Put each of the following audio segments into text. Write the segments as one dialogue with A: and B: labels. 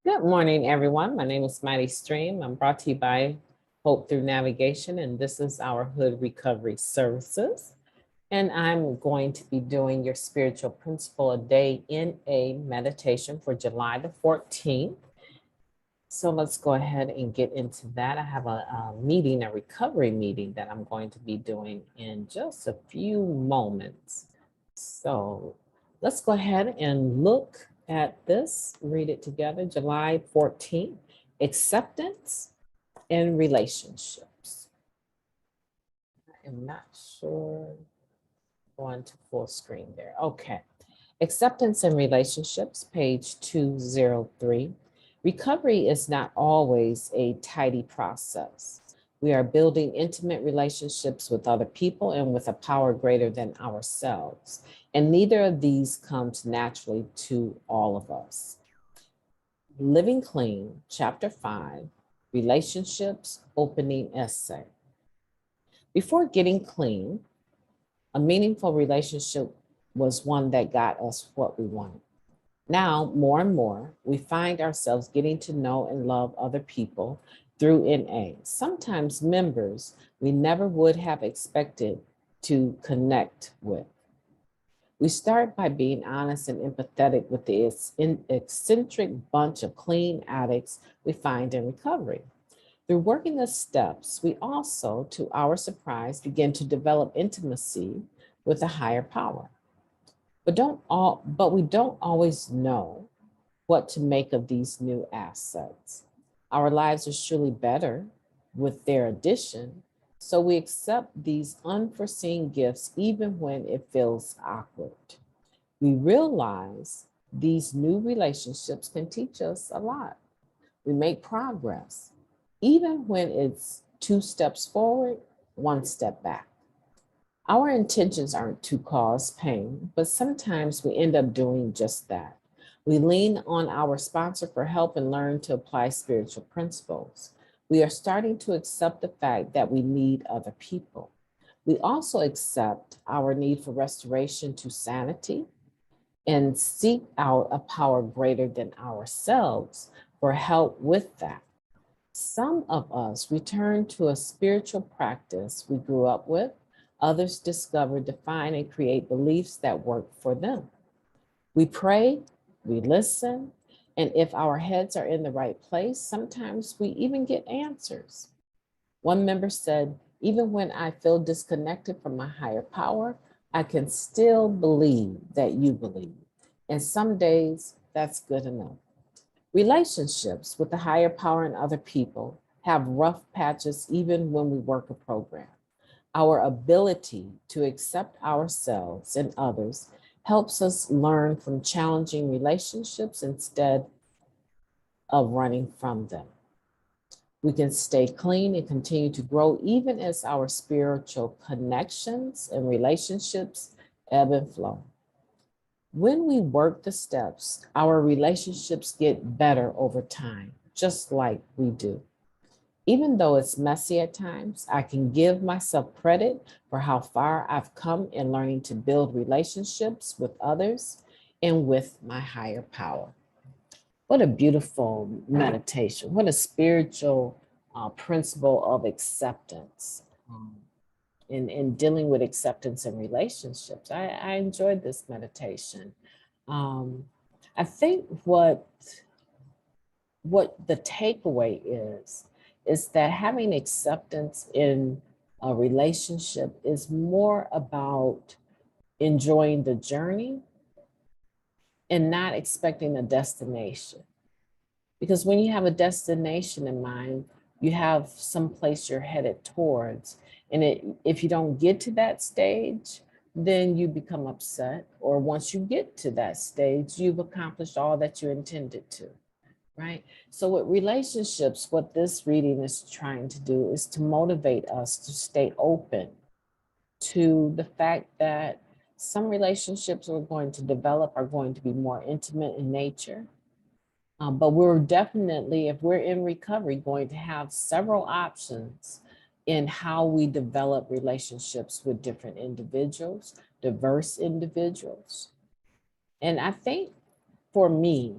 A: Good morning, everyone. My name is Mighty Stream. I'm brought to you by Hope Through Navigation, and this is our Hood Recovery Services. And I'm going to be doing your spiritual principle a day in a meditation for July the 14th. So let's go ahead and get into that. I have a meeting, a recovery meeting that I'm going to be doing in just a few moments. So let's go ahead and look at this, read it together. July 14th, acceptance in relationships. I am not sure, going to full screen there. Okay, acceptance in relationships, page 203. Recovery is not always a tidy process. We are building intimate relationships with other people and with a power greater than ourselves. And neither of these comes naturally to all of us. Living Clean, Chapter 5, Relationships, Opening Essay. Before getting clean, a meaningful relationship was one that got us what we wanted. Now, more and more, we find ourselves getting to know and love other people through NA, sometimes members we never would have expected to connect with. We start by being honest and empathetic with the eccentric bunch of clean addicts we find in recovery. Through working the steps, we also, to our surprise, begin to develop intimacy with a higher power. But we don't always know what to make of these new assets. Our lives are surely better with their addition, so we accept these unforeseen gifts even when it feels awkward. We realize these new relationships can teach us a lot. We make progress, even when it's 2 steps forward, 1 step back. Our intentions aren't to cause pain, but sometimes we end up doing just that. We lean on our sponsor for help and learn to apply spiritual principles. We are starting to accept the fact that we need other people. We also accept our need for restoration to sanity and seek out a power greater than ourselves for help with that. Some of us return to a spiritual practice we grew up with. Others discover, define, and create beliefs that work for them. We pray, we listen, and if our heads are in the right place, sometimes we even get answers. One member said, even when I feel disconnected from my higher power, I can still believe that you believe. And some days that's good enough. Relationships with the higher power and other people have rough patches even when we work a program. Our ability to accept ourselves and others helps us learn from challenging relationships instead of running from them. We can stay clean and continue to grow even as our spiritual connections and relationships ebb and flow. When we work the steps, our relationships get better over time, just like we do. Even though it's messy at times, I can give myself credit for how far I've come in learning to build relationships with others and with my higher power. What a beautiful meditation. What a spiritual principle of acceptance in dealing with acceptance in relationships. I enjoyed this meditation. I think what the takeaway is that having acceptance in a relationship is more about enjoying the journey and not expecting a destination. Because when you have a destination in mind, you have some place you're headed towards. And if you don't get to that stage, then you become upset. Or once you get to that stage, you've accomplished all that you intended to. Right? So with relationships, what this reading is trying to do is to motivate us to stay open to the fact that some relationships we're going to develop are going to be more intimate in nature. But we're definitely, if we're in recovery, going to have several options in how we develop relationships with different individuals, diverse individuals. And I think for me,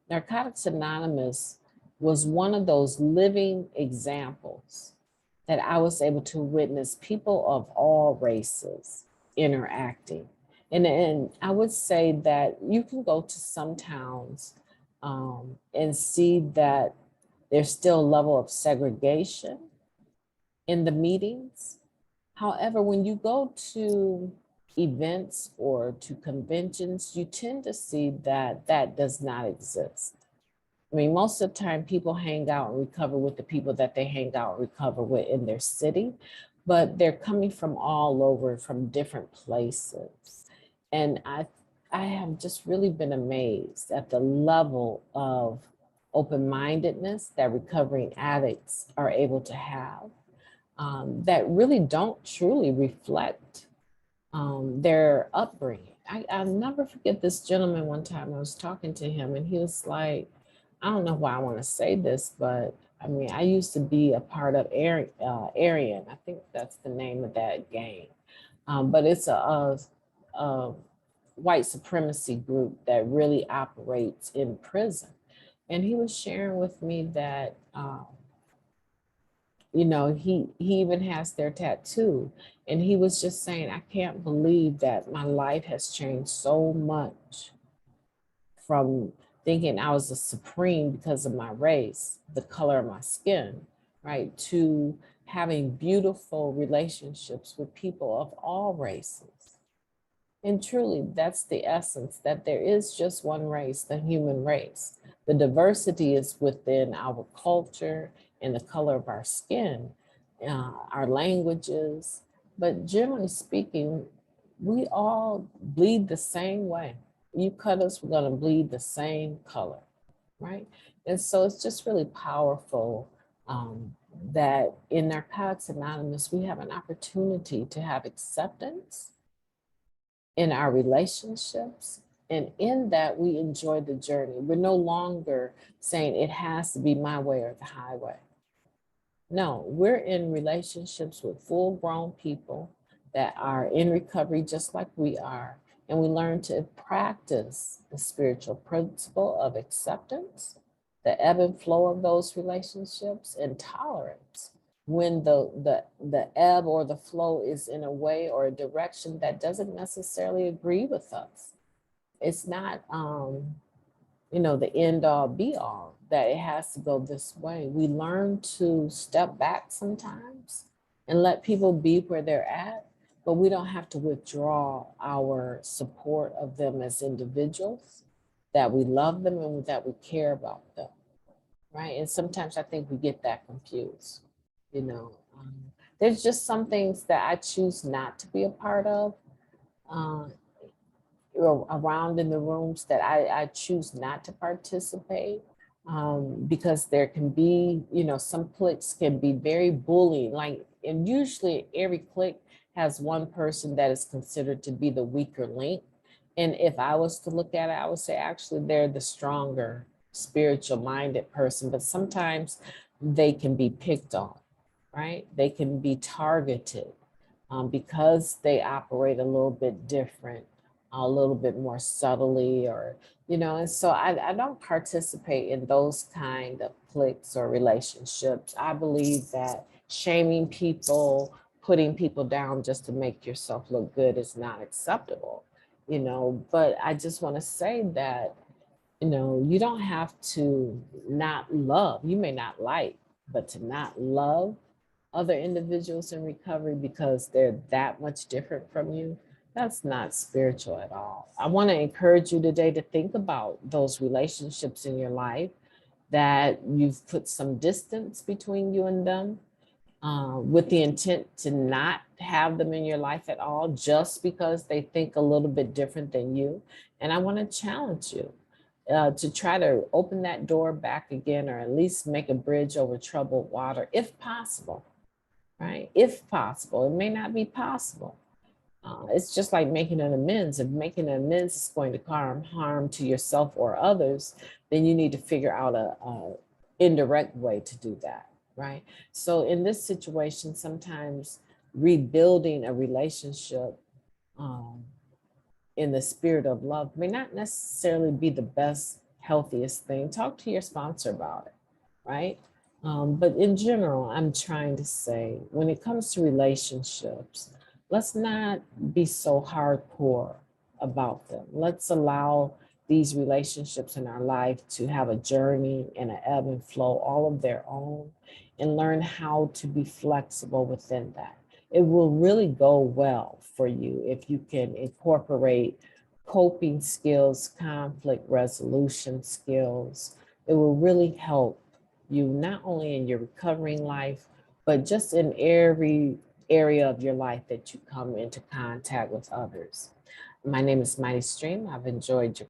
A: Narcotics Anonymous was one of those living examples that I was able to witness people of all races interacting. And I would say that you can go to some towns and see that there's still a level of segregation in the meetings. However, when you go to events or to conventions, you tend to see that that does not exist. I mean, most of the time people hang out and recover with the people that they hang out and recover with in their city, but they're coming from all over, from different places. And I have just really been amazed at the level of open-mindedness that recovering addicts are able to have, that really don't truly reflect their upbringing. I'll never forget this gentleman one time. I was talking to him and he was like, I don't know why I want to say this, but I mean, I used to be a part of Aryan. I think that's the name of that gang. But it's a white supremacy group that really operates in prison. And he was sharing with me that, you know, he even has their tattoo. And he was just saying, I can't believe that my life has changed so much from thinking I was a supreme because of my race, the color of my skin, right, to having beautiful relationships with people of all races. And truly, that's the essence, that there is just one race, the human race. The diversity is within our culture and the color of our skin, our languages. But generally speaking, we all bleed the same way. You cut us, we're going to bleed the same color, right? And so it's just really powerful that in Narcotics Anonymous, we have an opportunity to have acceptance in our relationships. And in that, we enjoy the journey. We're no longer saying it has to be my way or the highway. No, we're in relationships with full grown people that are in recovery just like we are. And we learn to practice the spiritual principle of acceptance, the ebb and flow of those relationships, and tolerance when the ebb or the flow is in a way or a direction that doesn't necessarily agree with us. It's not you know, the end all be all, that it has to go this way. We learn to step back sometimes and let people be where they're at, but we don't have to withdraw our support of them as individuals, that we love them and that we care about them, right? And sometimes I think we get that confused, you know. There's just some things that I choose not to be a part of, around in the rooms that I choose not to participate, because there can be, you know, some cliques can be very bullying, like, and usually every clique has one person that is considered to be the weaker link. And if I was to look at it, I would say actually they're the stronger spiritual minded person, but sometimes they can be picked on, right? They can be targeted because they operate a little bit different, a little bit more subtly, or, you know, and so I don't participate in those kind of cliques or relationships. I believe that shaming people, putting people down just to make yourself look good is not acceptable, you know. But I just want to say that, you know, you don't have to not love. You may not like, but to not love other individuals in recovery because they're that much different from you, that's not spiritual at all. I want to encourage you today to think about those relationships in your life that you've put some distance between you and them, with the intent to not have them in your life at all just because they think a little bit different than you. And I want to challenge you to try to open that door back again, or at least make a bridge over troubled water if possible, right? If possible. It may not be possible. It's just like making an amends. If making an amends is going to cause harm to yourself or others, then you need to figure out a indirect way to do that, right? So in this situation, sometimes rebuilding a relationship in the spirit of love may not necessarily be the best healthiest thing. Talk to your sponsor about it, right? But in general, I'm trying to say when it comes to relationships, let's not be so hardcore about them. Let's allow these relationships in our life to have a journey and an ebb and flow all of their own, and learn how to be flexible within that. It will really go well for you if you can incorporate coping skills, conflict resolution skills. It will really help you not only in your recovering life, but just in every area of your life that you come into contact with others. My name is Mighty Stream. I've enjoyed your